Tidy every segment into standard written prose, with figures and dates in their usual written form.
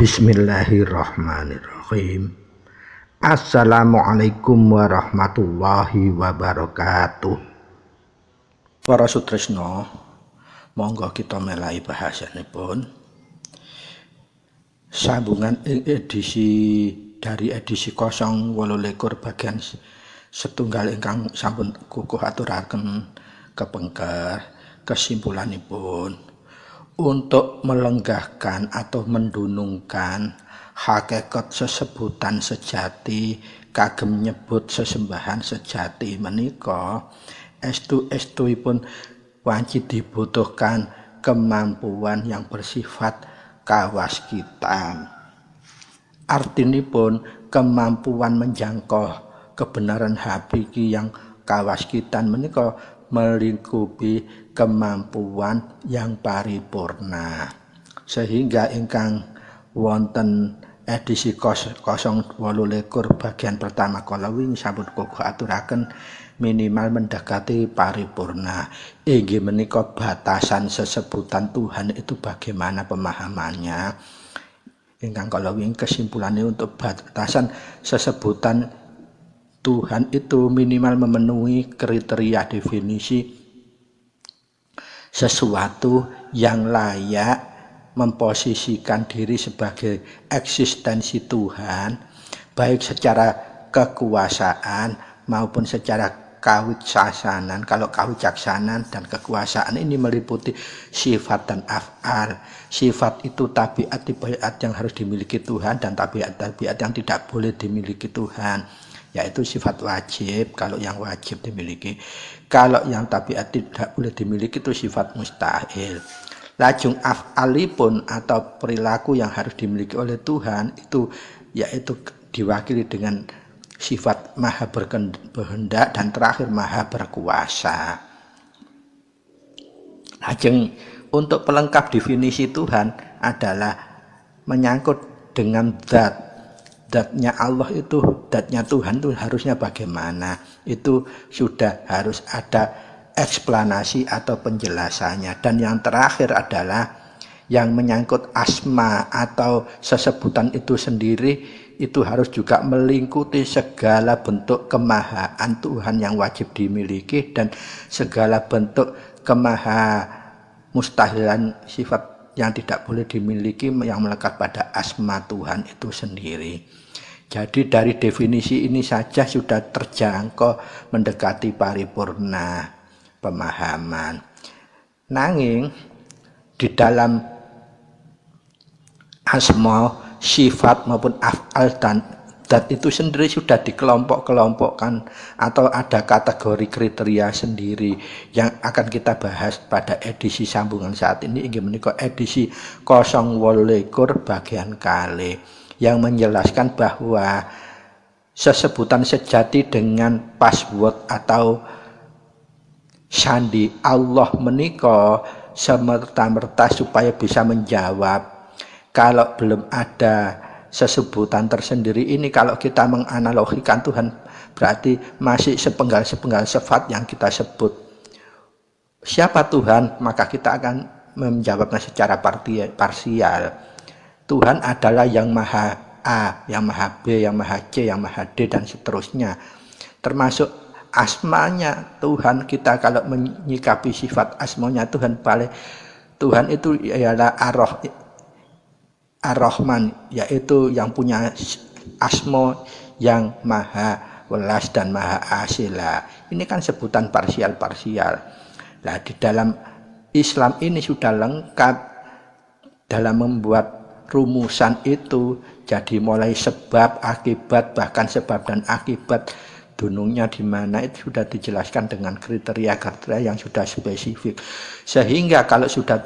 Bismillahirrahmanirrahim. Assalamualaikum warahmatullahi wabarakatuh. Para sutresna, monggo kita melai bahasanipun sambungan edisi 028 bagian setunggal ingkang sampun kukuh aturaken kepengker kesimpulanipun untuk melenggahkan atau mendunungkan hakikat sesebutan sejati kagem nyebut sesembahan sejati menika estu-estuipun wajib dibutuhkan kemampuan yang bersifat kawaskitan. Artinipun kemampuan menjangkau kebenaran hakiki yang kawaskitan menika melingkupi kemampuan yang paripurna, sehingga ingkang wonten edisi 028 bagian pertama kala wingi sampun kukuh aturaken minimal mendekati paripurna. Inggih menika batasan sesebutan Tuhan itu bagaimana pemahamannya. Ingkang kala wingi kesimpulannya untuk batasan sesebutan Tuhan itu minimal memenuhi kriteria definisi sesuatu yang layak memposisikan diri sebagai eksistensi Tuhan, baik secara kekuasaan maupun secara kawicaksanan. Kalau kawicaksanan dan kekuasaan ini meliputi sifat dan af'al. Sifat itu tabiat yang harus dimiliki Tuhan dan tabiat-tabiat yang tidak boleh dimiliki Tuhan, yaitu sifat wajib kalau yang wajib dimiliki. Kalau yang tabiat tidak boleh dimiliki itu sifat mustahil. Lajeng af'alipun atau perilaku yang harus dimiliki oleh Tuhan itu yaitu diwakili dengan sifat maha berkehendak dan terakhir maha berkuasa. Lajeng untuk pelengkap definisi Tuhan adalah menyangkut dengan zatnya Allah itu, zatnya Tuhan itu harusnya bagaimana, itu sudah harus ada eksplanasi atau penjelasannya. Dan yang terakhir adalah yang menyangkut asma atau sesebutan itu sendiri, itu harus juga melingkupi segala bentuk kemahaan Tuhan yang wajib dimiliki dan segala bentuk mustahilan sifat yang tidak boleh dimiliki yang melekat pada asma Tuhan itu sendiri. Jadi dari definisi ini saja sudah terjangkau mendekati paripurna pemahaman. Nanging di dalam asma, sifat maupun af'al dan dat itu sendiri sudah dikelompok-kelompokkan atau ada kategori kriteria sendiri yang akan kita bahas pada edisi sambungan saat ini. Inggih menika edisi 028 bagian kali yang menjelaskan bahwa sesebutan sejati dengan password atau sandi Allah menika semerta-merta supaya bisa menjawab. Kalau belum ada sesebutan tersendiri ini, kalau kita menganalogikan Tuhan berarti masih sepenggal-sepenggal sifat yang kita sebut. Siapa Tuhan? Maka kita akan menjawabnya secara parsial. Tuhan adalah yang maha A, yang maha B, yang maha C, yang maha D dan seterusnya. Termasuk asmanya Tuhan, kita kalau menyikapi sifat asmanya Tuhan, Tuhan itu ialah Ar-Rahman, yaitu yang punya asma yang maha welas dan maha asila. Ini kan sebutan parsial-parsial. Nah, di dalam Islam ini sudah lengkap dalam membuat rumusan itu. Jadi mulai sebab, akibat, bahkan sebab dan akibat dunungnya di mana itu sudah dijelaskan dengan kriteria-kriteria yang sudah spesifik. Sehingga kalau sudah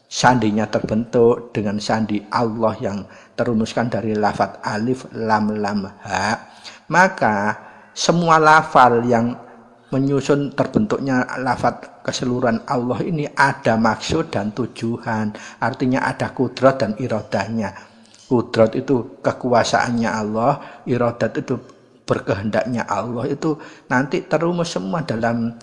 sandinya terbentuk dengan sandi Allah yang terumuskan dari lafaz alif lam lam ha, maka semua lafal yang menyusun terbentuknya lafaz keseluruhan Allah ini ada maksud dan tujuan. Artinya ada kudrat dan iradahnya. Kudrat itu kekuasaannya Allah, iradat itu berkehendaknya Allah. Itu nanti terumus semua dalam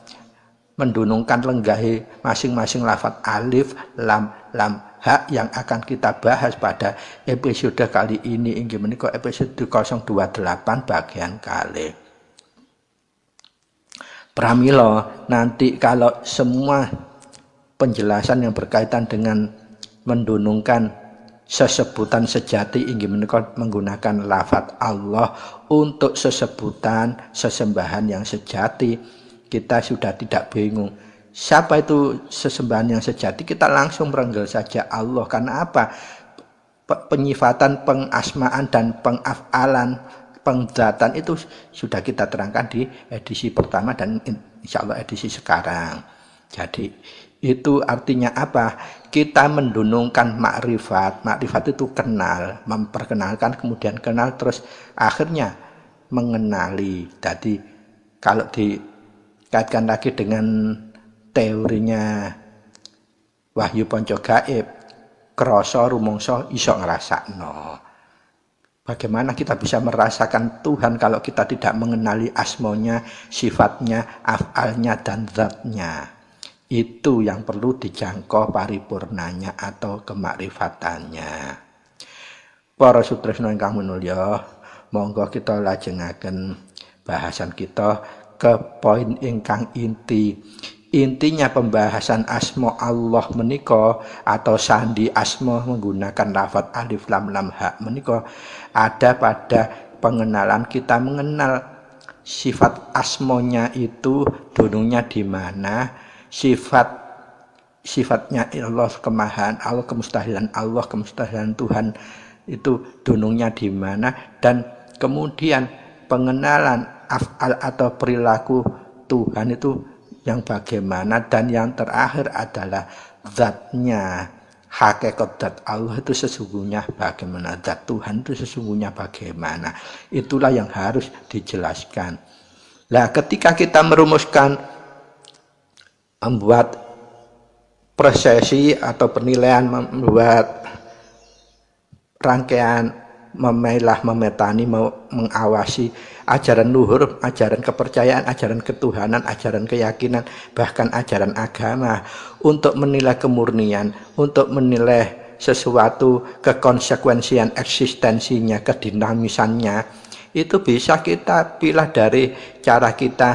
mendunungkan lenggahi masing-masing lafaz alif lam lam hak yang akan kita bahas pada episode kali ini inggih menika episode 028 bagian kali. Pramila nanti kalau semua penjelasan yang berkaitan dengan mendunungkan sesebutan sejati inggih menika menggunakan lafaz Allah untuk sesebutan sesembahan yang sejati, kita sudah tidak bingung. Siapa itu sesembahan yang sejati? Kita langsung merenggel saja Allah. Karena apa? Penyifatan, pengasmaan dan pengafalan, pengdzatan itu sudah kita terangkan di edisi pertama dan insya Allah edisi sekarang. Jadi itu artinya apa? Kita mendunungkan makrifat. Makrifat itu kenal, memperkenalkan, kemudian kenal, terus akhirnya mengenali. Jadi kalau dikaitkan lagi dengan teorinya wahyu panca gaib, krasa rumangsa iso ngrasakno. Bagaimana kita bisa merasakan Tuhan kalau kita tidak mengenali asmanya, sifatnya, afalnya, dan zatnya. Itu yang perlu dijangkau paripurnanya atau kemakrifatannya. Para sutresna ingkang minulya, monggo kita lajengaken bahasan kita ke poin ingkang inti. Intinya pembahasan asma Allah menika atau sandi asma menggunakan lafaz alif lam lam ha menika ada pada pengenalan kita mengenal sifat asmonya itu dunungnya di mana, sifatnya Allah kemahaan Allah, kemustahilan Allah, kemustahilan Tuhan itu dunungnya di mana, dan kemudian pengenalan af'al atau perilaku Tuhan itu yang bagaimana, dan yang terakhir adalah zatnya, hakikat zat Allah itu sesungguhnya bagaimana, zat Tuhan itu sesungguhnya bagaimana. Itulah yang harus dijelaskan. Nah, ketika kita merumuskan, membuat prosesi atau penilaian, membuat rangkaian, memilah, memetani, mengawasi ajaran luhur, ajaran kepercayaan, ajaran ketuhanan, ajaran keyakinan, bahkan ajaran agama, untuk menilai kemurnian, untuk menilai sesuatu, kekonsekuensian eksistensinya, kedinamisannya, itu bisa kita pilih dari cara kita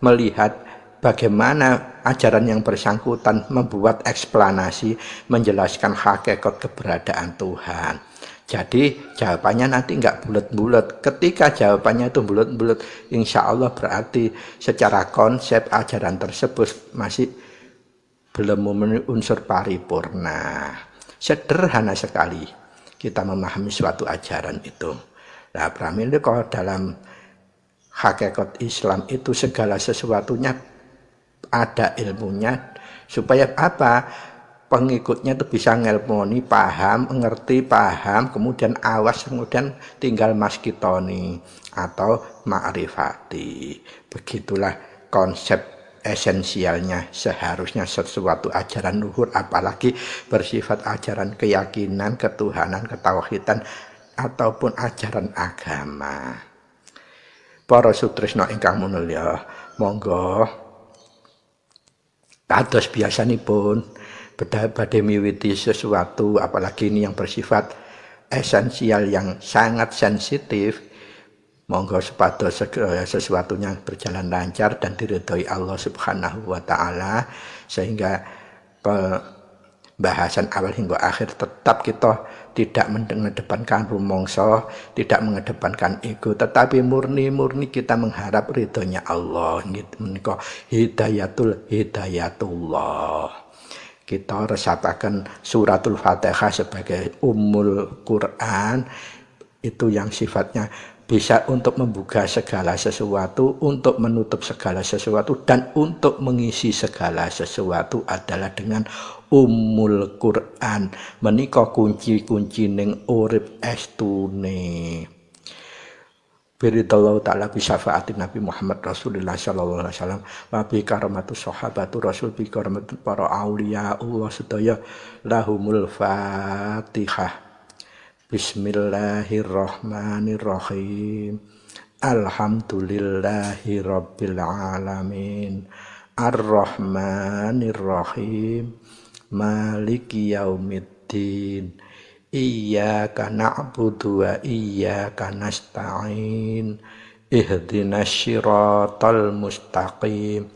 melihat bagaimana ajaran yang bersangkutan membuat eksplanasi, menjelaskan hakikat keberadaan Tuhan. Jadi jawabannya nanti enggak bulat-bulat. Ketika jawabannya itu bulat-bulat, insya Allah berarti secara konsep ajaran tersebut masih belum memenuhi unsur paripurna. Sederhana sekali kita memahami suatu ajaran itu. Nah, pramila kalau dalam hakikat Islam itu segala sesuatunya ada ilmunya, supaya apa? Pengikutnya itu bisa ngelmoni, paham, ngerti, paham, kemudian awas, kemudian tinggal maskitoni atau ma'rifati. Begitulah konsep esensialnya seharusnya sesuatu ajaran luhur, apalagi bersifat ajaran keyakinan, ketuhanan, ketauhidan, ataupun ajaran agama. Para sutresna ingkang minulya, monggo kados biasanipun badhe miwiti sesuatu, apalagi ini yang bersifat esensial yang sangat sensitif, monggo supados sesuatunya berjalan lancar dan diridhoi Allah Subhanahu wa taala, sehingga pembahasan awal hingga akhir tetap kita tidak mengedepankan rumangsa, tidak mengedepankan ego, tetapi murni-murni kita mengharap ridhonya Allah. Menika hidayatullah. Kita resapaken suratul Fatihah sebagai ummul Quran, itu yang sifatnya bisa untuk membuka segala sesuatu, untuk menutup segala sesuatu, dan untuk mengisi segala sesuatu adalah dengan ummul Quran. Menika kunci-kunci ning urip estune. Biridallahu ta'ala bisyafaati Nabi Muhammad Rasulullah sallallahu alaihi wasallam wa bi karamatu sahabatu Rasul bi karamatu para auliya Allah sedaya lahumul Fatihah. Bismillahirrahmanirrahim. Alhamdulillahi rabbil alamin. Ar-Rahmanirrahim. maliki yaumiddin iyyaka na'budu wa iyyaka nasta'in ihdinas siratal mustaqim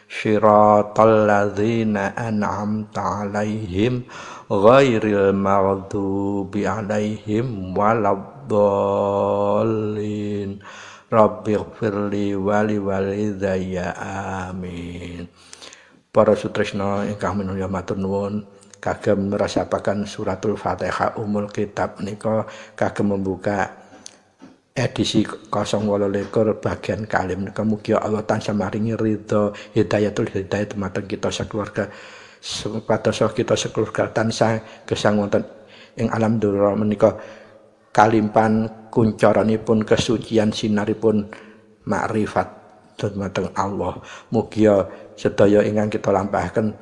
syiratal ladzina an'amta 'alaihim ghairil maghdubi 'alaihim waladdallin rabbighfirli wali walidayya amin. Para sutresna ingkang minulya matur nuwun, kagem merasapaken suratul Fatihah umul kitab menika kagem membuka edisi 028 bagian kalim menika mugi Allah tansah maringi ridho hidayatul hidayah dumateng kita sakeluarga supados kita sakeluarga tansah gesang wonten ing alam dunya menika kalimpan kuncaranipun kesucian sinaripun makrifat dumateng Allah. Mugi sedaya ingkang kita lampahaken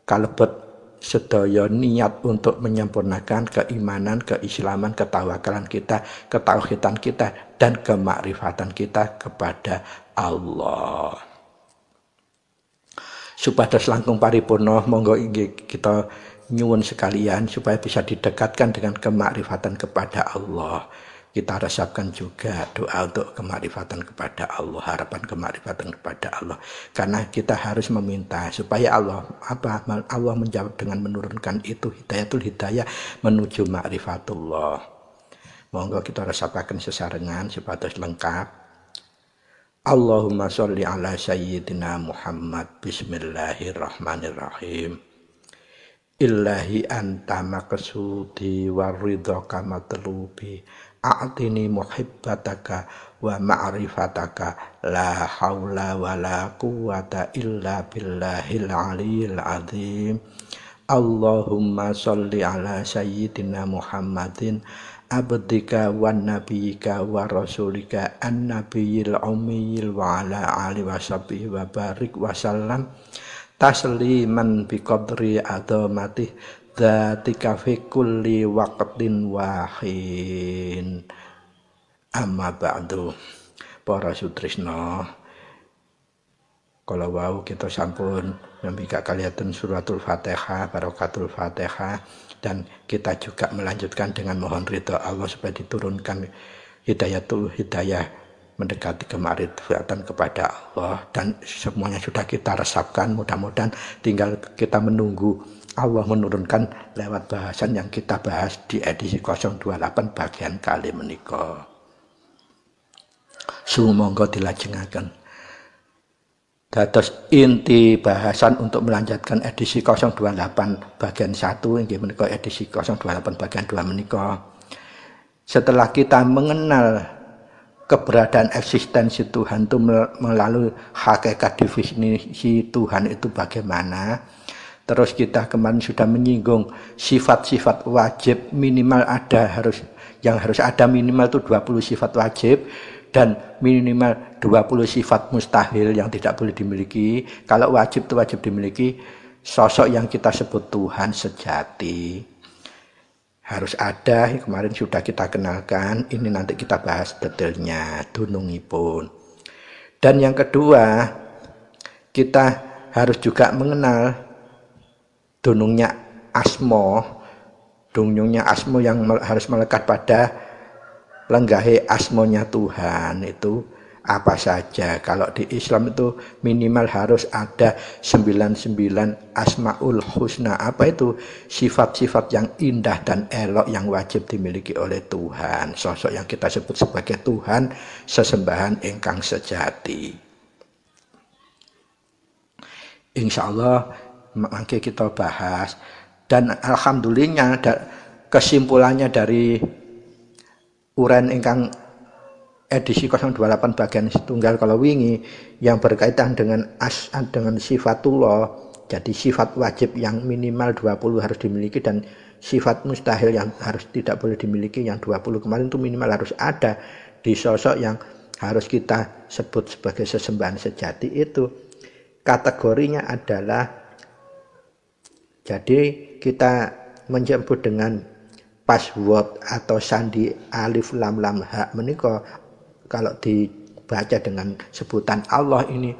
kalebet sedaya niat untuk menyempurnakan keimanan, keislaman, ketawakalan kita, ketauhidan kita dan kemakrifatan kita kepada Allah. Supados langkung paripurna, monggo inggih kita nyuwun sekalian supaya bisa didekatkan dengan kemakrifatan kepada Allah. Kita resapkan juga doa untuk kemakrifatan kepada Allah, harapan kemakrifatan kepada Allah. Karena kita harus meminta supaya Allah menjawab dengan menurunkan itu hidayatul hidayah menuju makrifatullah. Monggo kita resapaken sesarengan supados lengkap. Allahumma sholli ala sayyidina Muhammad. Bismillahirrahmanirrahim. Illahi anta maqsudi waridhaka matlubi a'tini muhibbataka wa ma'rifataka la haula wa la quwwata illa billahil aliyyil azim. Allahumma sholli ala sayyidina Muhammadin abdika wa nabiyyika wa rasulika an-nabiyil ummiyil wa ala alihi wa sahbihi wa barik wa sallam tasliman biqadri adhamati dzatika fi kulli waqtin wahin. Amma ba'du. Para sutresna, kala wau kita sampun membika kalihaten suratul Fatihah, barakatul Fatihah, dan kita juga melanjutkan dengan mohon ridha Allah supaya diturunkan hidayatul hidayah mendekati kemakrifatan kepada Allah, dan semuanya sudah kita resapkan. Mudah-mudahan tinggal kita menunggu Allah menurunkan lewat bahasan yang kita bahas di edisi 028 bagian kali menika. Sumangga dilajengaken. Dados inti bahasan untuk melanjutkan edisi 028 bagian 1 inggih menika edisi 028 bagian 2 menika. Setelah kita mengenal keberadaan eksistensi Tuhan itu melalui hakikat definisi Tuhan itu bagaimana. Terus kita kemarin sudah menyinggung sifat-sifat wajib minimal harus ada minimal itu 20 sifat wajib dan minimal 20 sifat mustahil yang tidak boleh dimiliki. Kalau wajib itu wajib dimiliki sosok yang kita sebut Tuhan sejati. Harus ada, kemarin sudah kita kenalkan, ini nanti kita bahas detailnya, dunungipun. Dan yang kedua, kita harus juga mengenal dunungnya asmo yang harus melekat pada lenggahe asmonya Tuhan itu apa saja. Kalau di Islam itu minimal harus ada 99 asmaul husna. Apa itu? Sifat-sifat yang indah dan elok yang wajib dimiliki oleh Tuhan. Sosok yang kita sebut sebagai Tuhan sesembahan ingkang sejati. Insya Allah mangke kita bahas. Dan alhamdulillah kesimpulannya dari uren ingkang edisi 028 bagian setunggal kalau wingi yang berkaitan dengan sifatullah, jadi sifat wajib yang minimal 20 harus dimiliki dan sifat mustahil yang harus tidak boleh dimiliki yang 20 kemarin itu minimal harus ada di sosok yang harus kita sebut sebagai sesembahan sejati. Itu kategorinya adalah, jadi kita menyebut dengan password atau sandi alif lam lam ha menika. Kalau dibaca dengan sebutan Allah ini,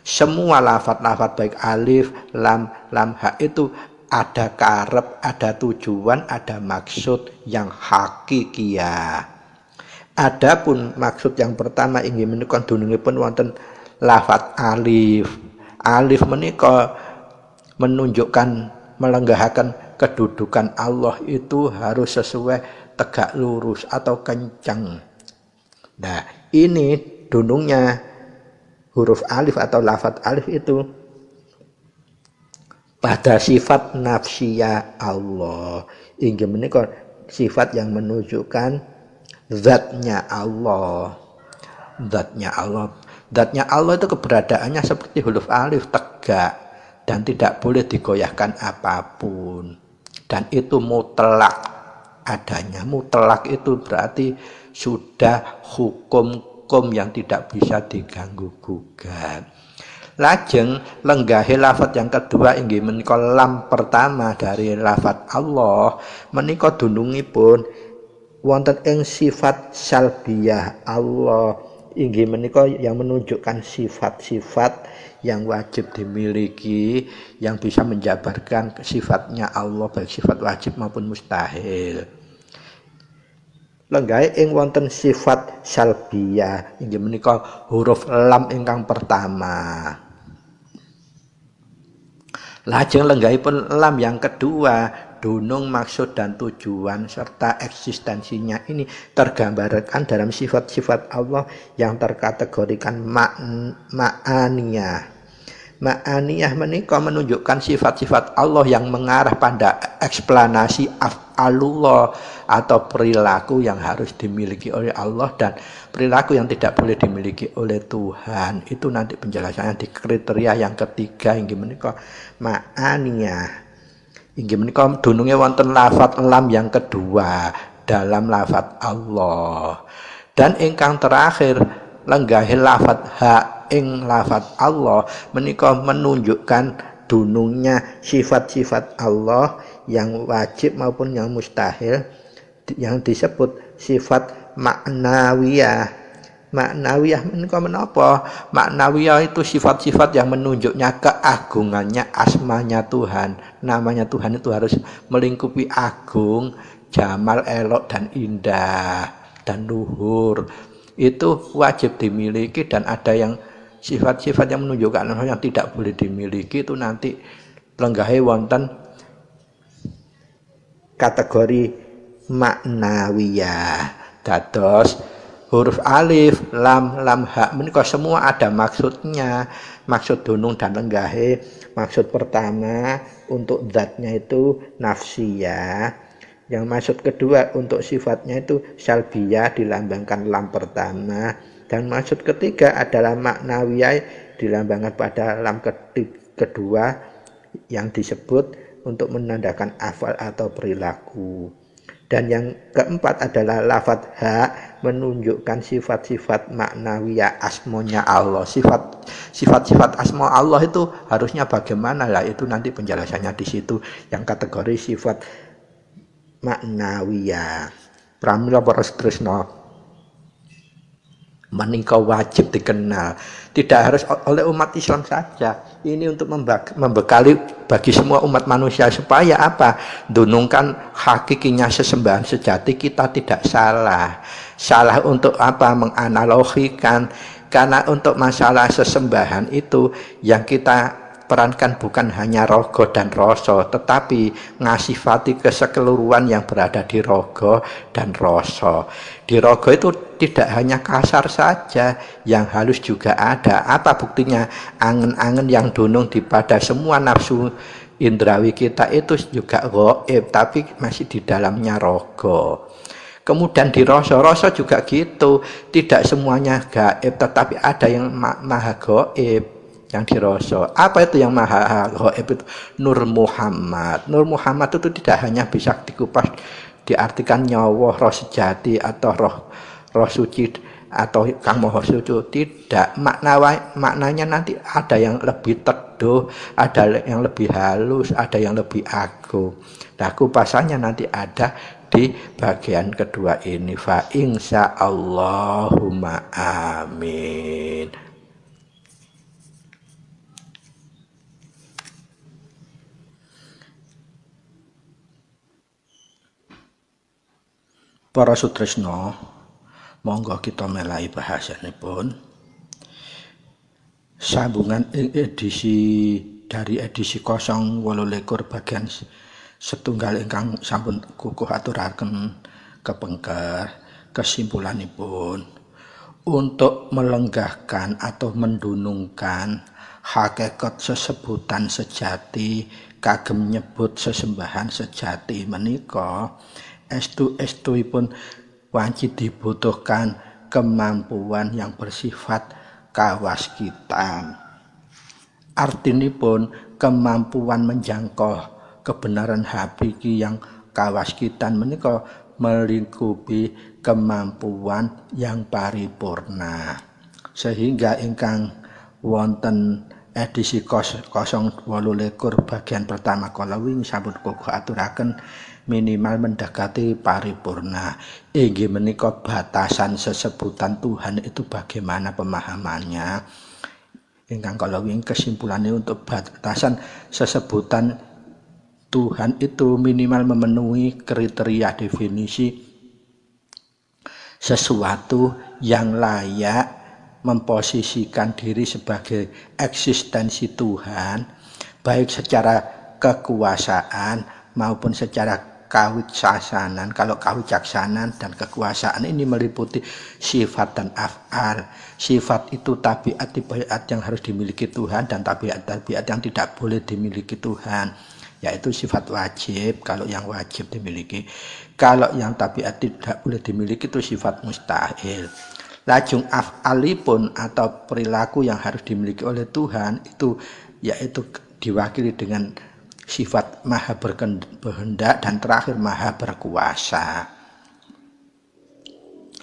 semua lafaz-lafaz baik alif, lam, ha itu ada karep, ada tujuan, ada maksud yang hakikiyah. Adapun maksud yang pertama inggih menika dunungipun wonten lafat alif. Alif menika menunjukkan melenggahaken kedudukan Allah itu harus sesuai tegak lurus atau kencang. Nah, ini dunungnya huruf alif atau lafat alif itu pada sifat nafsiyah Allah. Inggih menika sifat yang menunjukkan zatnya Allah. Zatnya Allah. Zatnya Allah itu keberadaannya seperti huruf alif, tegak dan tidak boleh digoyahkan apapun. Dan itu mutlak adanya. Mutlak itu berarti sudah hukum yang tidak bisa diganggu gugat. Lajeng lenggahe lafat yang kedua inggih menika lam pertama dari lafat Allah menika dunungipun wonten ing sifat salbiyah Allah inggih menika yang menunjukkan sifat-sifat yang wajib dimiliki yang bisa menjabarkan sifatnya Allah baik sifat wajib maupun mustahil. Lenggahe ing wonten sifat salbiyah inggih menika huruf lam ingkang pertama. Lajeng lenggahipun lam yang kedua, dunung maksud dan tujuan serta eksistensinya ini tergambarkan dalam sifat-sifat Allah yang terkategorikan ma'aniyah. Ma'aniyah menika menunjukkan sifat-sifat Allah yang mengarah pada eksplanasi af'alullah atau perilaku yang harus dimiliki oleh Allah dan perilaku yang tidak boleh dimiliki oleh Tuhan. Itu nanti penjelasannya di kriteria yang ketiga inggih menika ma'aniyah. Inggih menika dununge wonten lafat lam yang kedua dalam lafat Allah. Dan ingkang terakhir lenggahe lafat ha ing lafat Allah menika menunjukkan dunungnya sifat-sifat Allah yang wajib maupun yang mustahil yang disebut sifat maknawiyah. Maknawiyah menika menapa? Maknawiyah itu sifat-sifat yang menunjuknya keagungannya asmanya Tuhan. Namanya Tuhan itu harus melingkupi agung, jamal, elok dan indah dan luhur. Itu wajib dimiliki dan ada yang sifat-sifat yang menunjukkan yang tidak boleh dimiliki itu nanti lenggahe wonten kategori maknawiyah. Dados huruf alif, lam, ha menika semua ada maksudnya. Maksud dunung dan lenggahe. Maksud pertama untuk zatnya itu nafsiyah. Yang maksud kedua untuk sifatnya itu salbiyah dilambangkan lam pertama. Dan maksud ketiga adalah maknawiyah dilambangkan pada lam kedua yang disebut untuk menandakan afal atau perilaku. Dan yang keempat adalah lafaz ha menunjukkan sifat-sifat maknawiyah asmonya Allah. Sifat-sifat asma Allah itu harusnya bagaimana lah itu nanti penjelasannya di situ yang kategori sifat maknawiyah. Pramila para tresna menika wajib dikenal, tidak harus oleh umat Islam saja. Ini untuk membekali bagi semua umat manusia supaya apa? Dunungkan hakikinya sesembahan sejati kita tidak salah. Salah untuk apa? Menganalogikan. Karena untuk masalah sesembahan itu yang kita perankan bukan hanya rogo dan rasa, tetapi ngasifati keseluruhan yang berada di rogo dan rasa. Di rogo itu tidak hanya kasar saja, yang halus juga ada. Apa buktinya? Angen-angen yang dunung di pada semua nafsu indrawi kita itu juga gaib, tapi masih di dalamnya rogo. Kemudian di rasa juga gitu, tidak semuanya gaib, tetapi ada yang maha gaib yang dirasa. Apa itu yang maha gaib itu? Nur Muhammad. Nur Muhammad itu tidak hanya bisa dikupas diartikan nyawa roh sejati atau roh suci atau kang maha suci, tidak. Maknanya nanti ada yang lebih teduh, ada yang lebih halus, ada yang lebih agung. Nah, kupasannya nanti ada di bagian kedua ini. Fa insya Allahumma amin. Para sutresna, monggo kita melai bahasanipun. Sambungan dari edisi 028 bagian setunggal ingkang sampun kukuh aturaken kepengker kesimpulanipun untuk melenggahkan atau mendunungkan hakikat sesebutan sejati kagem nyebut sesembahan sejati menika estu-estuipun wajib dibutuhkan kemampuan yang bersifat kawaskitan. Artinipun kemampuan menjangkau kebenaran hakiki yang kawaskitan menika melingkupi kemampuan yang paripurna. Sehingga ingkang wonten edisi 028 bagian pertama kala wingi sampun kukuh aturaken minimal mendekati paripurna. Inggih menika batasan sesebutan Tuhan itu bagaimana pemahamannya. Ingkang kala wingi kesimpulannya untuk batasan sesebutan Tuhan itu minimal memenuhi kriteria definisi sesuatu yang layak memposisikan diri sebagai eksistensi Tuhan, baik secara kekuasaan maupun secara kawicaksanan. Kalau kawicaksanan dan kekuasaan ini meliputi sifat dan af'al. Sifat itu tabiat yang harus dimiliki Tuhan dan tabiat-tabiat yang tidak boleh dimiliki Tuhan, yaitu sifat wajib kalau yang wajib dimiliki. Kalau yang tabiat tidak boleh dimiliki itu sifat mustahil. Lajeng af'alipun atau perilaku yang harus dimiliki oleh Tuhan itu yaitu diwakili dengan sifat maha berkehendak dan terakhir maha berkuasa.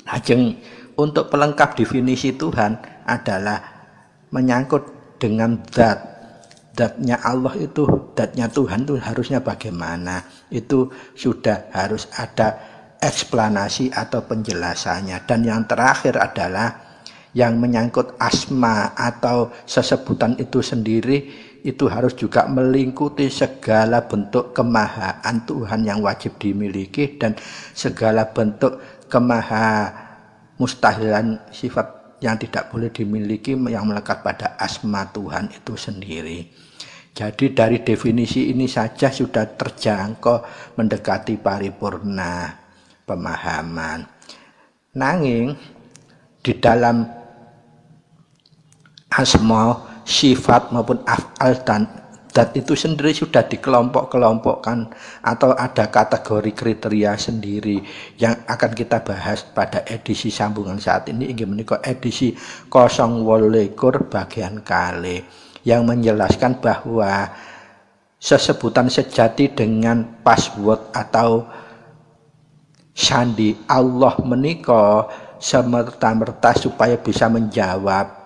Lajeng untuk pelengkap definisi Tuhan adalah menyangkut dengan zatnya Allah itu, zatnya Tuhan itu harusnya bagaimana. Itu sudah harus ada eksplanasi atau penjelasannya. Dan yang terakhir adalah yang menyangkut asma atau sesebutan itu sendiri, itu harus juga melingkupi segala bentuk kemahaan Tuhan yang wajib dimiliki dan segala bentuk kemaha mustahilan sifat yang tidak boleh dimiliki yang melekat pada asma Tuhan itu sendiri. Jadi dari definisi ini saja sudah terjangkau mendekati paripurna pemahaman. Nanging di dalam asma, sifat maupun af'al dan zat itu sendiri sudah dikelompok-kelompokkan atau ada kategori kriteria sendiri yang akan kita bahas pada edisi sambungan saat ini. Inggih menika edisi 028 bagian kali yang menjelaskan bahwa sesebutan sejati dengan password atau sandi Allah menika semerta-merta supaya bisa menjawab.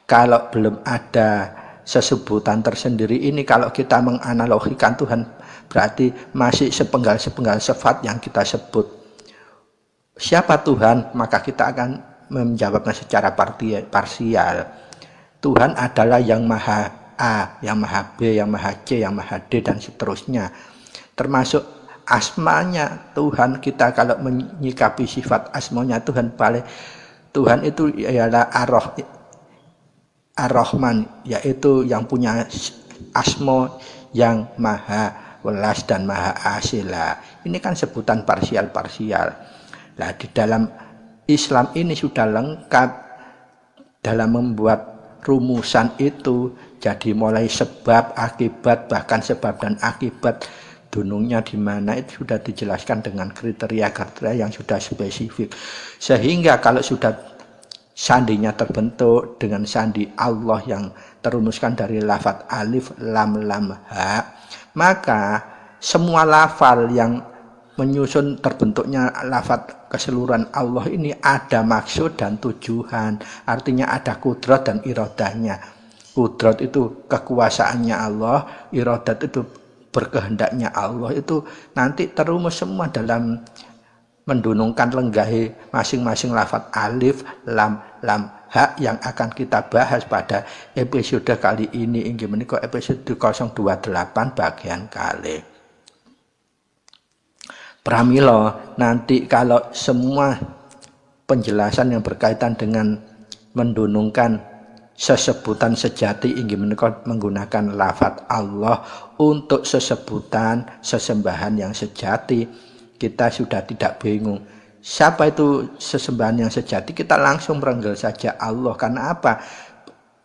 Kalau belum ada sesebutan tersendiri ini, kalau kita menganalogikan Tuhan berarti masih sepenggal-sepenggal sifat yang kita sebut. Siapa Tuhan? Maka kita akan menjawabnya secara parsial. Tuhan adalah yang maha A, yang maha B, yang maha C, yang maha D dan seterusnya. Termasuk asmanya Tuhan, kita kalau menyikapi sifat asmanya Tuhan, Tuhan itu ialah Ar-Rahman, yaitu yang punya asma yang maha welas dan maha asila. Ini kan sebutan parsial-parsial. Nah, di dalam Islam ini sudah lengkap dalam membuat rumusan itu. Jadi mulai sebab, akibat, bahkan sebab dan akibat dunungnya di mana itu sudah dijelaskan dengan kriteria-kriteria yang sudah spesifik. Sehingga kalau sudah sandinya terbentuk dengan sandi Allah yang terumuskan dari lafaz alif lam lam ha, maka semua lafal yang menyusun terbentuknya lafaz keseluruhan Allah ini ada maksud dan tujuan. Artinya ada kudrat dan iradahnya. Kudrat itu kekuasaannya Allah, iradat itu berkehendaknya Allah. Itu nanti terumus semua dalam mendunungkan lenggahi masing-masing lafaz alif lam lam ha yang akan kita bahas pada episode kali ini. Inggih menika episode 028 bagian kali. Pramila nanti kalau semua penjelasan yang berkaitan dengan mendunungkan sesebutan sejati inggih menika menggunakan lafaz Allah untuk sesebutan sesembahan yang sejati, kita sudah tidak bingung. Siapa itu sesembahan yang sejati? Kita langsung merenggel saja Allah. Karena apa?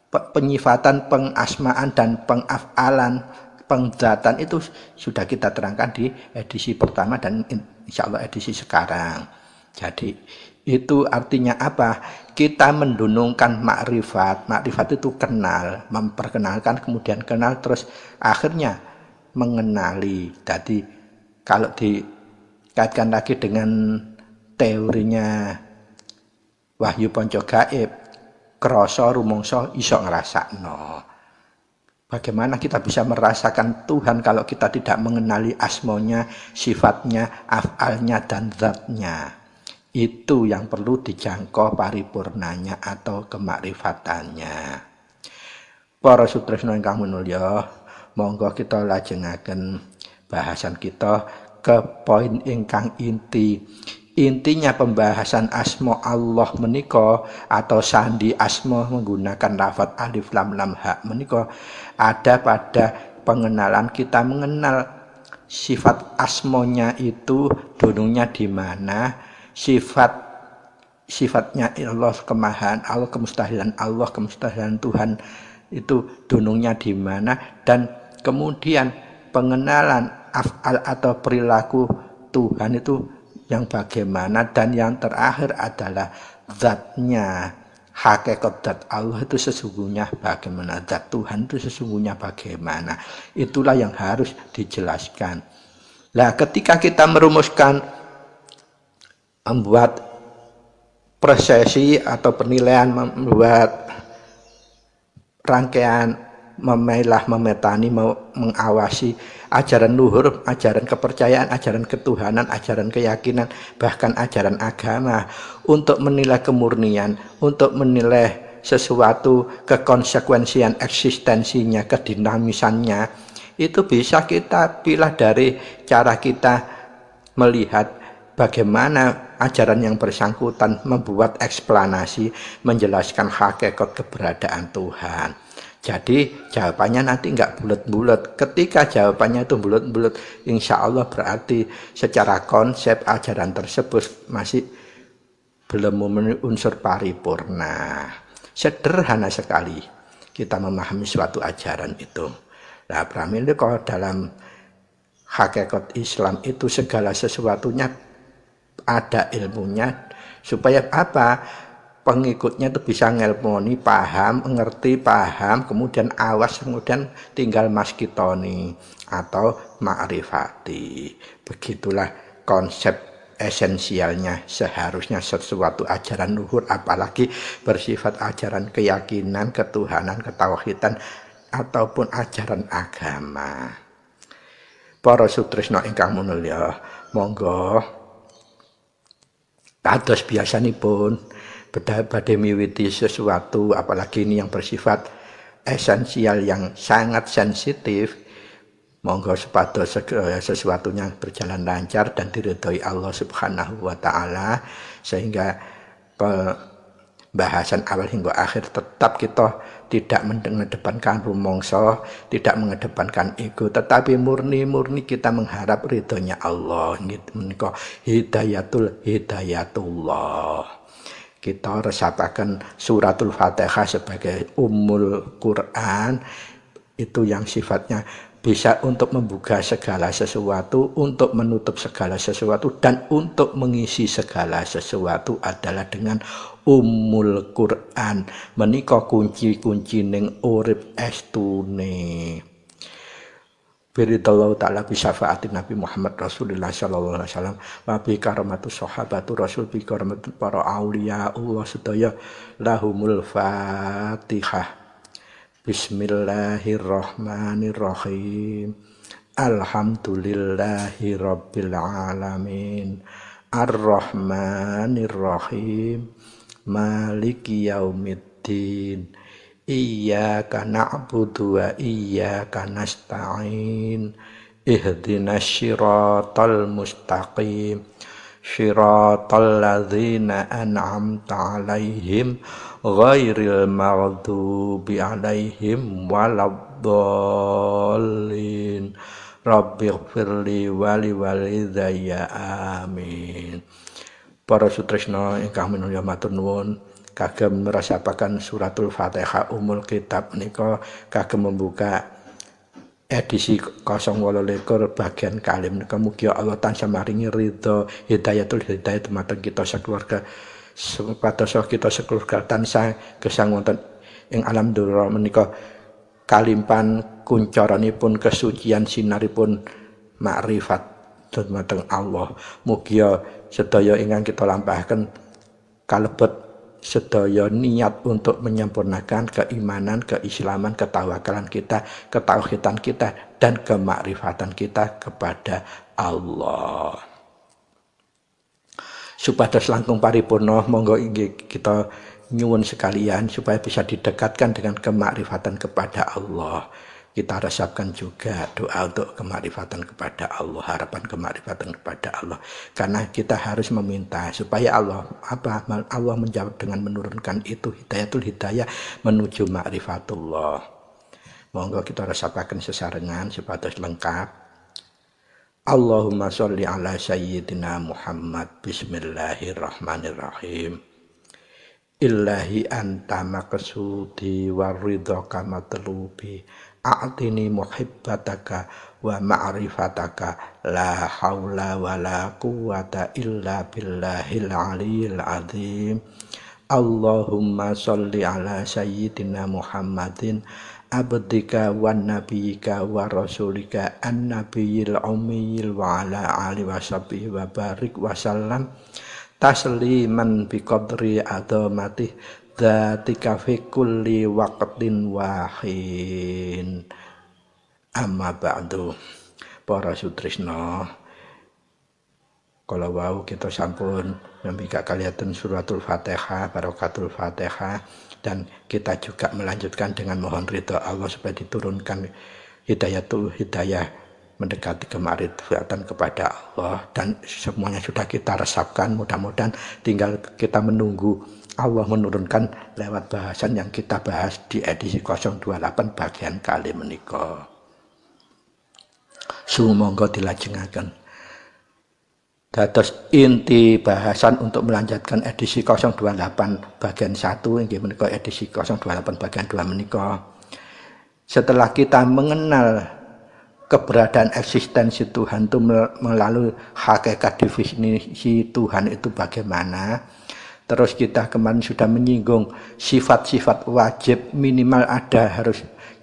Penyifatan, pengasmaan dan pengafalan, pengzatan itu sudah kita terangkan di edisi pertama dan insya Allah edisi sekarang. Jadi itu artinya apa? Kita mendunungkan makrifat. Makrifat itu kenal, memperkenalkan, kemudian kenal, terus akhirnya mengenali. Jadi kalau dikaitkan lagi dengan teorinya Wahyu Panca Gaib, krasa rumangsa iso ngrasakno. Bagaimana kita bisa merasakan Tuhan kalau kita tidak mengenali asmanya, sifatnya, af'alnya, dan zatnya. Itu yang perlu dijangkau paripurnanya atau kemakrifatannya. Para sutresna ingkang minulya, monggo kita lajengaken bahasan kita ke poin ingkang inti. Intinya pembahasan asma Allah menika atau sandi asma menggunakan lafaz alif lam lam ha menika ada pada pengenalan kita mengenal sifat asmonya itu dunungnya di mana, sifatnya Allah kemahaan, Allah kemustahilan, Allah kemustahilan Tuhan itu dunungnya di mana, dan kemudian pengenalan af'al atau perilaku Tuhan itu yang bagaimana, dan yang terakhir adalah zatnya, hakikat zat Allah itu sesungguhnya bagaimana, zat Tuhan itu sesungguhnya bagaimana. Itulah yang harus dijelaskan. Nah, ketika kita merumuskan, membuat prosesi atau penilaian, membuat rangkaian, memilah, memetani, mengawasi ajaran luhur, ajaran kepercayaan, ajaran ketuhanan, ajaran keyakinan, bahkan ajaran agama, untuk menilai kemurnian, untuk menilai sesuatu kekonsekuensian eksistensinya, kedinamisannya, itu bisa kita pilih dari cara kita melihat bagaimana ajaran yang bersangkutan membuat eksplanasi, menjelaskan hakikat keberadaan Tuhan. Jadi jawabannya nanti enggak bulat-bulat. Ketika jawabannya itu bulat-bulat, insya Allah berarti secara konsep ajaran tersebut masih belum memenuhi unsur paripurna. Sederhana sekali kita memahami suatu ajaran itu. Nah, pramila kalau dalam hakikat Islam itu segala sesuatunya ada ilmunya, supaya apa? Pengikutnya itu bisa ngelmoni, paham, ngerti, paham, kemudian awas, kemudian tinggal maskitoni atau ma'rifati. Begitulah konsep esensialnya seharusnya sesuatu ajaran luhur, apalagi bersifat ajaran keyakinan, ketuhanan, ketauhidan, ataupun ajaran agama. Para sutresna ingkang minulya, monggo kados biasanipun badhe miwiti sesuatu, apalagi ini yang bersifat esensial yang sangat sensitif, monggo supados sesuatunya berjalan lancar dan diridhoi Allah Subhanahu wa taala, sehingga pembahasan awal hingga akhir tetap kita tidak mengedepankan rumangsa, tidak mengedepankan ego, tetapi murni-murni kita mengharap ridhonya Allah. Menika hidayatullah. Kita resapaken suratul Fatihah sebagai ummul Quran, itu yang sifatnya bisa untuk membuka segala sesuatu, untuk menutup segala sesuatu, dan untuk mengisi segala sesuatu adalah dengan ummul Quran. Menika kunci-kunci ning urip estune. Biridallahu ta'ala bisafaatin Nabi Muhammad Rasulullah sallallahu alaihi wasallam wa bi karamatus sahabatu rasul bi karamatus para aulia Allah sedaya lahumul Fatihah. Bismillahirrahmanirrahim. Alhamdulillahi rabbil alamin. Ar-Rahmanirrahim. Maliki yaumiddin. Iyyaka na'budu wa iyyaka nasta'in. ihdinas syiratal mustaqim syiratal ladzina an'amta 'alaihim ghairil maghdubi 'alaihim waladdallin rabbighfirli wali walidayya amin. Para sutresna ingkang minulya matur nuwun, kagem ngrasapaken suratul Fatihah umul kitab menika kagem membuka edisi 028 bagian kalim menika mugi Allah tansah maringi ridho hidayatul hidayah dumateng kita sakeluarga supados kita sakeluarga tansah gesang wonten ing alam donya menika kalimpan kuncaranipun kesucian sinaripun makrifat dumateng Allah. Mugi sedaya ingkang kita lampahaken kalebet sedaya niat untuk menyempurnakan keimanan, keislaman, ketawakalan kita, ketauhidan kita dan kemakrifatan kita kepada Allah. Supados langkung paripurna monggo inggih kita nyuwun sekalian supaya bisa didekatkan dengan kemakrifatan kepada Allah. Kita resapkan juga doa untuk kemakrifatan kepada Allah, harapan kemakrifatan kepada Allah. Karena kita harus meminta supaya Allah menjawab dengan menurunkan itu hidayatul hidayah menuju makrifatullah. Monggo kita resapkan sesarengan supados lengkap. Allahumma sholli ala sayyidina Muhammad. Bismillahirrahmanirrahim. Illahi anta maqsudi waridhaka matlubi a'tini muhibbataka wa ma'rifataka la haula wa la quwwata illa billahil aliyyil azim. Allahumma sholli ala sayyidina Muhammadin abdika wa nabiyyika wa rasulika an-nabiyil ummiyil wa ala alihi wa sahbihi wa barik wa sallam tasliman biqadri adhamati dzatika fi kulli waqtin wahin. Amma ba'du. Para sutresna, kala wau kita sampun membika kaliatan suratul Fatihah, barakatul Fatihah, dan kita juga melanjutkan dengan mohon ridha Allah supaya diturunkan hidayatul hidayah mendekati kemakrifatan kepada Allah, dan semuanya sudah kita resapkan. Mudah-mudahan tinggal kita menunggu Allah menurunkan lewat bahasan yang kita bahas di edisi 028 bagian kali menika. Sumangga dilajengaken. Dados inti bahasan untuk melanjutkan edisi 028 bagian 1 inggih menika edisi 028 bagian 2 menika. Setelah kita mengenal keberadaan eksistensi Tuhan itu melalui hakikat definisi Tuhan itu bagaimana. Terus kita kemarin sudah menyinggung sifat-sifat wajib minimal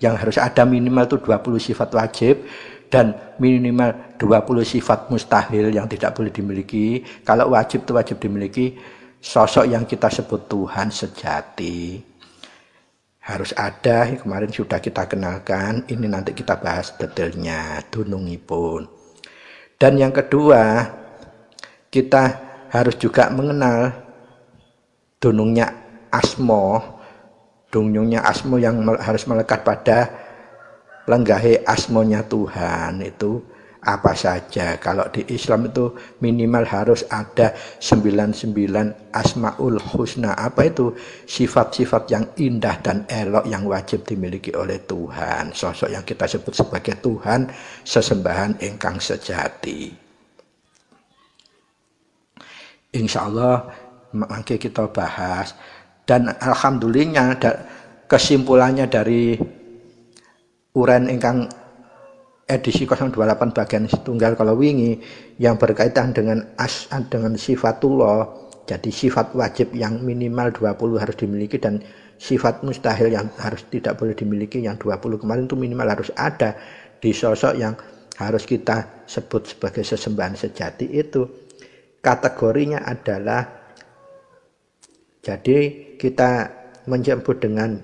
yang harus ada minimal itu 20 sifat wajib dan minimal 20 sifat mustahil yang tidak boleh dimiliki. Kalau wajib itu wajib dimiliki sosok yang kita sebut Tuhan sejati. Harus ada, kemarin sudah kita kenalkan, ini nanti kita bahas detailnya, dunungipun. Dan yang kedua, kita harus juga mengenal dunungnya asma yang harus melekat pada lenggahe asmonya Tuhan itu apa saja. Kalau di Islam itu minimal harus ada 99 asmaul husna. Apa itu? Sifat-sifat yang indah dan elok yang wajib dimiliki oleh Tuhan. Sosok yang kita sebut sebagai Tuhan sesembahan ingkang sejati. Insya Allah mangke kita bahas, dan alhamdulillah kesimpulannya dari uren ingkang edisi 028 bagian setunggal kalau wingi yang berkaitan dengan sifatullah. Jadi sifat wajib yang minimal 20 harus dimiliki dan sifat mustahil yang harus tidak boleh dimiliki yang 20 kemarin itu minimal harus ada di sosok yang harus kita sebut sebagai sesembahan sejati itu. Kategorinya adalah, jadi kita menyebut dengan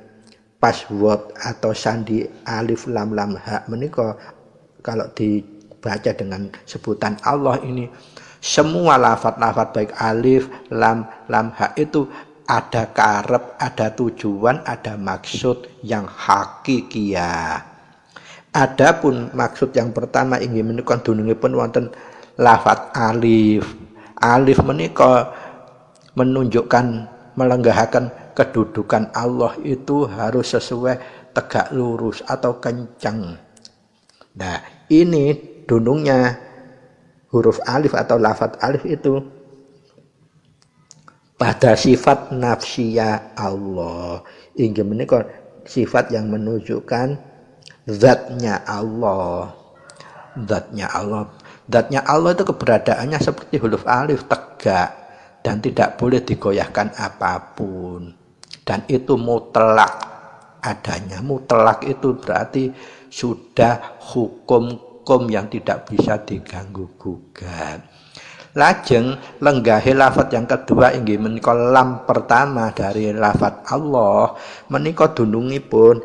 password atau sandi alif lam lam ha menika. Kalau dibaca dengan sebutan Allah ini, semua lafaz-lafaz baik alif, lam, ha itu ada karep, ada tujuan, ada maksud yang hakikiyah. Adapun maksud yang pertama inggih menika dunungipun wonten lafat alif. Alif menika menunjukkan melenggahaken kedudukan Allah itu harus sesuai tegak lurus atau kencang. Nah, ini dunungnya huruf alif atau lafat alif itu pada sifat nafsiyah Allah. Inggih menika sifat yang menunjukkan zatnya Allah. Zatnya Allah. Zatnya Allah itu keberadaannya seperti huruf alif, tegak dan tidak boleh digoyahkan apapun. Dan itu mutlak adanya. Mutlak itu berarti sudah hukum yang tidak bisa diganggu gugat. Lajeng lenggahe lafat yang kedua inggih menika lam pertama dari lafat Allah menika dunungipun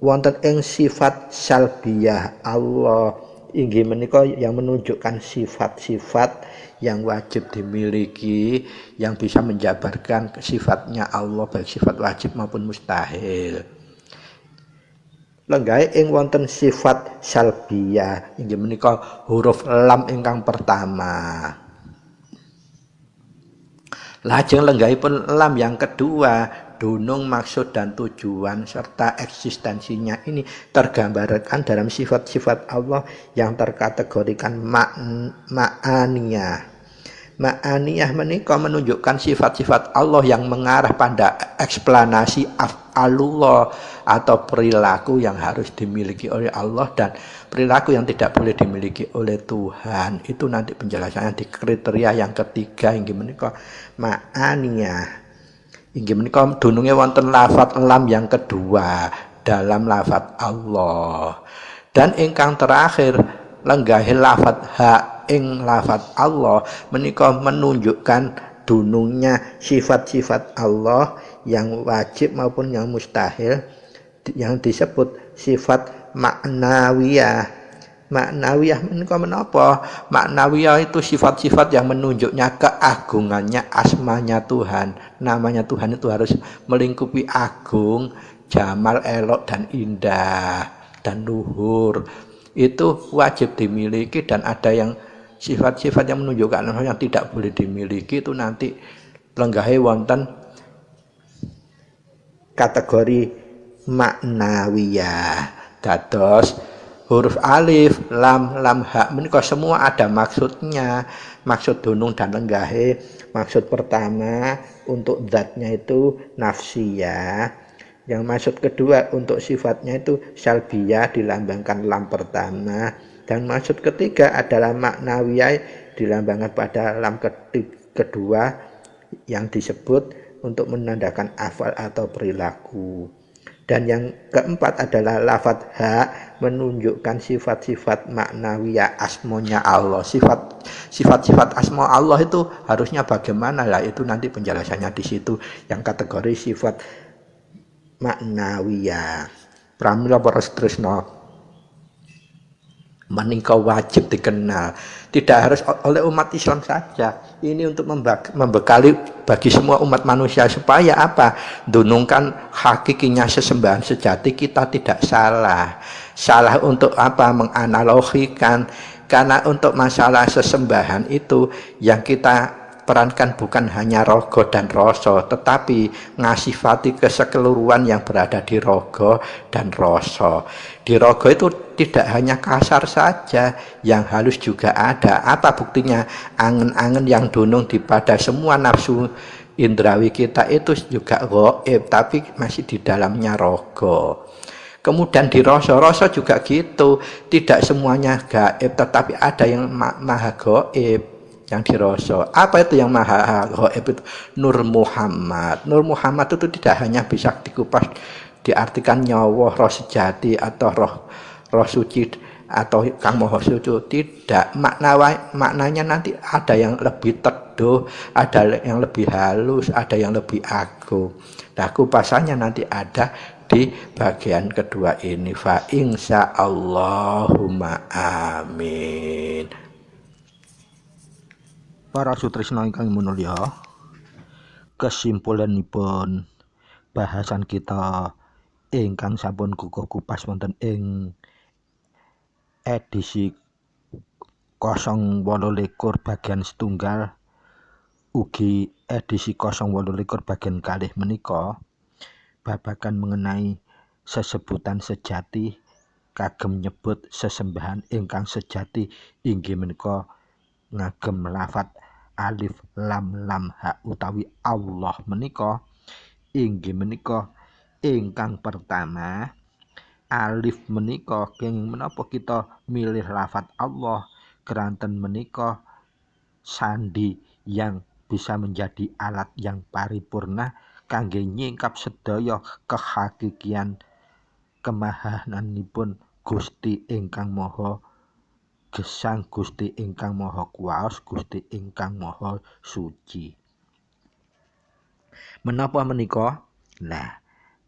wonten ing sifat salbiyah Allah inggih menika yang menunjukkan sifat-sifat yang wajib dimiliki yang bisa menjabarkan sifatnya Allah baik sifat wajib maupun mustahil. Lenggahe ing wonten sifat salbiyah inggih menika huruf lam ingkang pertama. Lajeng lenggahipun lam yang kedua dunung maksud dan tujuan serta eksistensinya ini tergambarkan dalam sifat-sifat Allah yang terkategorikan ma'aniyah. Ma'aniyah menika menunjukkan sifat-sifat Allah yang mengarah pada eksplanasi af'alullah atau perilaku yang harus dimiliki oleh Allah dan perilaku yang tidak boleh dimiliki oleh Tuhan. Itu nanti penjelasannya di kriteria yang ketiga inggih menika ma'aniyah. Inggih menika dununge wonten lafat lam yang kedua dalam lafat Allah. Dan ingkang terakhir lenggahe lafat ha ing lafat Allah menika menunjukkan dunungnya sifat-sifat Allah yang wajib maupun yang mustahil yang disebut sifat maknawiyah. Maknawiyah menika menapa? Maknawiyah itu sifat-sifat yang menunjuknya keagungannya asmanya Tuhan. Namanya Tuhan itu harus melingkupi agung, jamal, elok dan indah dan luhur. Itu wajib dimiliki dan ada yang sifat-sifat yang menunjukkan yang tidak boleh dimiliki itu nanti lenggahe wonten kategori maknawiyah. Dados huruf alif, lam, ha menika semua ada maksudnya. Maksud dunung dan lenggahe. Maksud pertama untuk zatnya itu nafsiyah. Yang maksud kedua untuk sifatnya itu salbiyah dilambangkan lam pertama. Dan maksud ketiga adalah maknawiyah dilambangkan pada lam kedua yang disebut untuk menandakan afal atau perilaku. Dan yang keempat adalah lafadz ha menunjukkan sifat-sifat maknawiyah asmonya Allah. Sifat-sifat asma Allah itu harusnya bagaimana lah itu nanti penjelasannya di situ yang kategori sifat maknawiyah. Pramila para tresna menika wajib dikenal, tidak harus oleh umat Islam saja. Ini untuk membekali bagi semua umat manusia supaya apa? Dunungkan hakikinya sesembahan sejati kita tidak salah. Salah untuk apa? Menganalogikan. Karena untuk masalah sesembahan itu yang kita perankan bukan hanya rogo dan rasa, tetapi ngasifati keseluruhan yang berada di rogo dan rasa. Di rogo itu tidak hanya kasar saja, yang halus juga ada. Apa buktinya? Angen-angen yang dunung di pada semua nafsu indrawi kita itu juga gaib, tapi masih di dalamnya rogo. Kemudian di rasa juga gitu, tidak semuanya gaib, tetapi ada yang maha gaib yang dirasa. Apa itu yang maha gaib itu? Nur Muhammad. Nur Muhammad itu tidak hanya bisa dikupas diartikan nyawa roh sejati atau roh suci atau kang maha suci, tidak. Maknanya nanti ada yang lebih teduh, ada yang lebih halus, ada yang lebih agung. Nah, kupasannya nanti ada di bagian kedua ini. Fa insya Allahumma amin. Para sutrisna ingkang minulya, kesimpulanipun bahasan kita ingkang sampun kukuh kupas wonten ing edisi 028 bagian setunggal ugi edisi 028 bagian kalih menika babagan mengenai sesebutan sejati kagem nyebut sesembahan ingkang sejati inggih menika ngagem lafat alif lam lam ha utawi Allah menika inggih menika ingkang pertama. Alif menika kenging menapa kita milih lafat Allah keranten menika sandi yang bisa menjadi alat yang paripurna kangge nyingkap sedaya kehakikian kemahananipun Gusti ingkang Maha Gesang, Gusti ingkang Maha Kuwaos, Gusti ingkang Maha Suci. Menapa menika? Nah,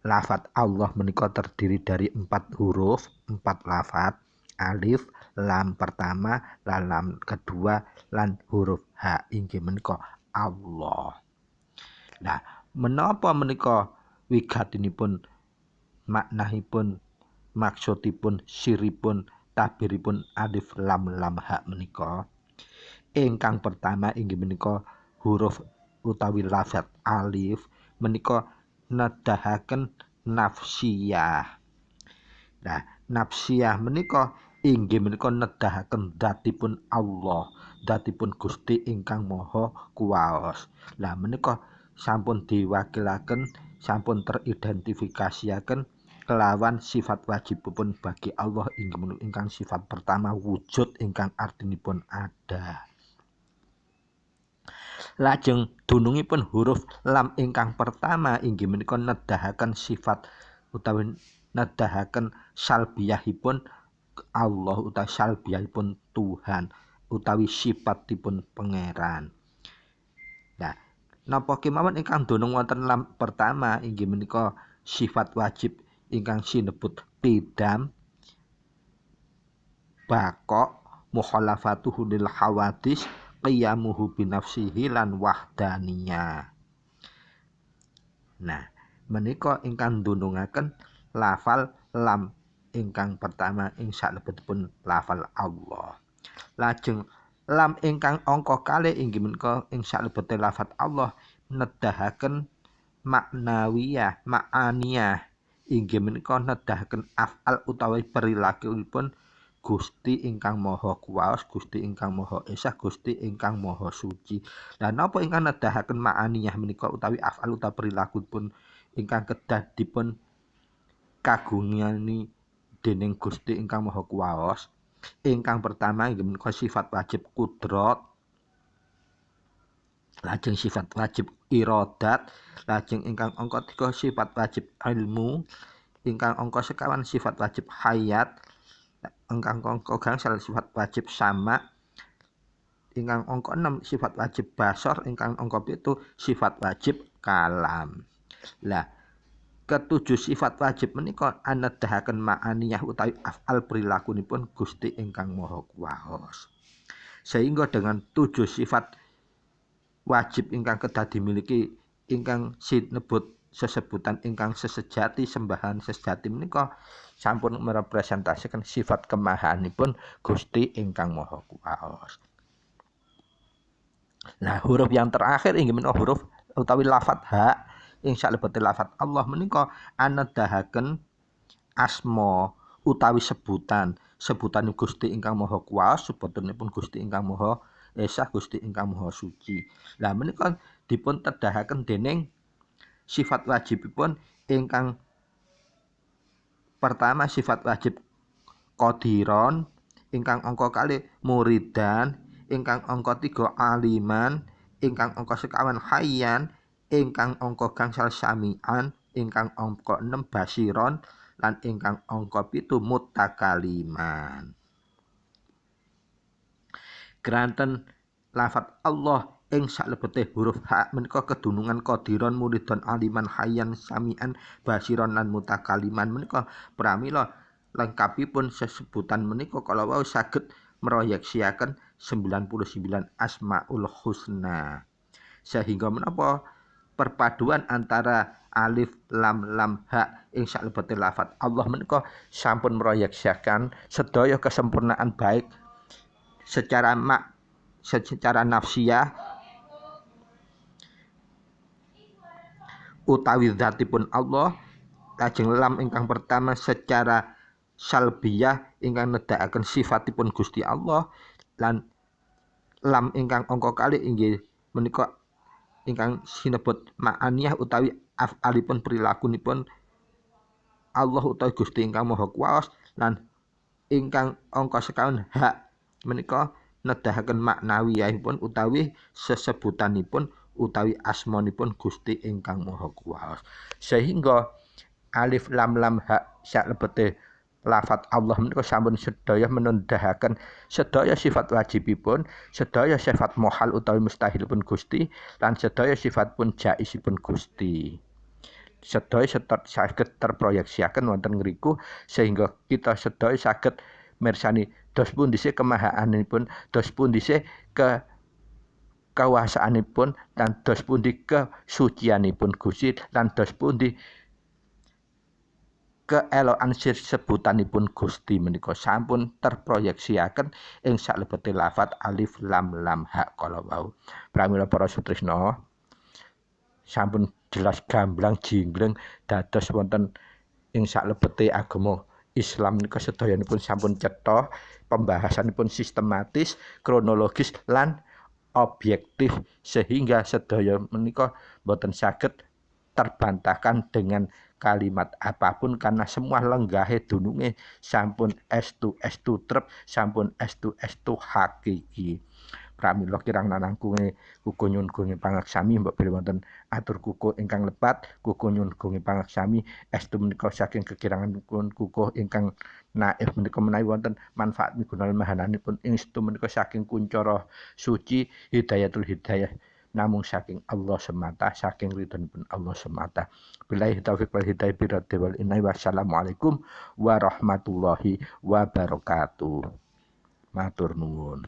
lafat Allah menika terdiri dari 4 huruf, 4 lafat, alif, lam pertama, lam kedua, lan huruf ha inggih menika Allah. Nah, menapa menika wigatinipun maknahipun maksudipun siripun tabiripun alif lam lam ha menika? Ingkang pertama inggih menika huruf utawi lafat alif menika nedahaken nafsiyah. Nah, nafsiyah menika inggih menika nedahaken datipun Allah, datipun Gusti ingkang Maha Kuwaos. Lah menika sampun diwakilaken, sampun teridentifikasiaken kelawan sifat wajibipun bagi Allah inggih menika ingkang sifat pertama wujud ingkang artinipun ada. Lajeng dunungipun huruf lam ingkang pertama inggih menika nedahaken sifat utawi nedahaken salbiyahipun Allah utawi salbiyahipun Tuhan utawi sifatipun pangeran. Nah, napa kemawon ingkang dunung wonten lam pertama inggih menika sifat wajib ingkang sinebut qidam, baqo, mukhalafatuhu lil hawadis, qiyamuhu binafsihi lan wahdaniyah. Nah, menika ingkang ndunungaken lafal lam ingkang pertama ing salebetipun lafal Allah. Lajeng lam ingkang angka kalih inggih menika ing salebete lafat Allah nedahaken maknawiyah, ma'aniyah inggih menika nedahaken af'al utawi perilakunipun Gusti ingkang Maha Kuwaos, Gusti ingkang Maha Esa, Gusti ingkang Maha Suci. Lah napa ingkang nedahaken ma'aniyah menika utawi af'al utawi perilakunipun ingkang kedah dipun kagungani dening Gusti ingkang Maha Kuwaos? Ingkang pertama inggih menika sifat wajib kudrat, lajeng sifat wajib iradat, lajeng ingkang angka 3 sifat wajib ilmu, ingkang angka sekawan sifat wajib hayat, ingkang angka gangsal sifat wajib sama, ingkang angka 6 sifat wajib basor, ingkang angka 7 sifat wajib kalam. Lah ketujuh sifat wajib menika anedahaken ma'aniyah utawi af'al perilakunipun Gusti ingkang Maha Kuwaos. Sehingga dengan 7 sifat wajib ingkang kedah dimiliki ingkang sinebut sesebutan ingkang sesejati sembahan sejati menika sampun merepresentasikan sifat kemahanipun Gusti ingkang Maha Kuwaos. Nah, huruf yang terakhir inggih menika huruf utawi lafat ha ing salebete lafat Allah menika anedahaken asma utawi sebutan Gusti ingkang Maha Kuwaos, sebutanipun Gusti ingkang Maha Esa, Gusti ingkang Maha Suci. Lah menika dipun tedahaken dening sifat wajibipun ingkang pertama sifat wajib qadiron, ingkang angka kalih muridan, ingkang angka 3 aliman, ingkang angka sekawan hayyan, ingkang angka gangsal sami'an, ingkang angka 6 basiron, lan ingkang angka 7 mutakaliman. Keranten lafat Allah ing salebete huruf ha menika kedunungan qadiron, muridan, aliman, hayyan, sami'an, basiron lan mutakaliman menika pramila lengkapipun sesebutan menika kala wau saged meroyeksiaken 99 Asmaul Husna. Sehingga menapa perpaduan antara alif lam ha ing salebete lafat Allah menika sampun meroyeksiaken sedaya kesempurnaan baik secara nafsiyah utawi zatipun Allah. Lajeng lam ingkang pertama secara salbiyah ingkang nedakaken sifatipun Gusti Allah, lan lam ingkang angka kalih inggih menika ingkang sinebut ma'aniyah utawi af'alipun perilakunipun Allah utawi Gusti ingkang Maha Kuwas, lan ingkang angka sekawan hak menika nedahaken maknawiyahipun utawi sesebutanipun utawi asmanipun Gusti ingkang Maha Kuwas. Sehingga alif lam ha salebete lafat Allah menika sampun sedaya menundahaken sedaya sifat wajibipun, sedaya sifat mohal utawi mustahilipun Gusti, lan sedaya sifat pun jaisipun Gusti. Sedaya saged terproyeksiaken wonten ngriku sehingga kita sedaya saged mirsani dos pundi dhisik kemahaanipun, dos pundi dhisik kekuasaanipun, lan dos pundi kesucianipun Gusti, lan dos pundi keelokan sebutanipun Gusti menika sampun terproyeksiaken ing salebete lafat alif lam ha kala wau. Pramila para sutrisna sampun jelas gamblang jinggleng dados wonten ing salebete agama Islam menika sedayanipun sampun cetha, pembahasanipun sistematis, kronologis lan objektif sehingga sedaya menika boten saged terbantahkan dengan kalimat apapun karena semua lenggahe dununge sampun estu trep, sampun estu hakiki. Pramila kirang nanangkunge kuku nyuwun gunge pangaksami mbok bilih wonten atur kuku ingkang lepat, kuku nyuwun gunge pangaksami estu menika saking kekiranganipun kuku ingkang naif menika menawi wonten manfaat migunal mahananipun estu menika saking kuncara suci hidayatul hidayah namung saking Allah semata, saking ridhonipun Allah semata. Billahi taufiq wal hidayah biradhi wal inai. Wassalamualaikum warahmatullahi wabarakatuh. Matur nuwun.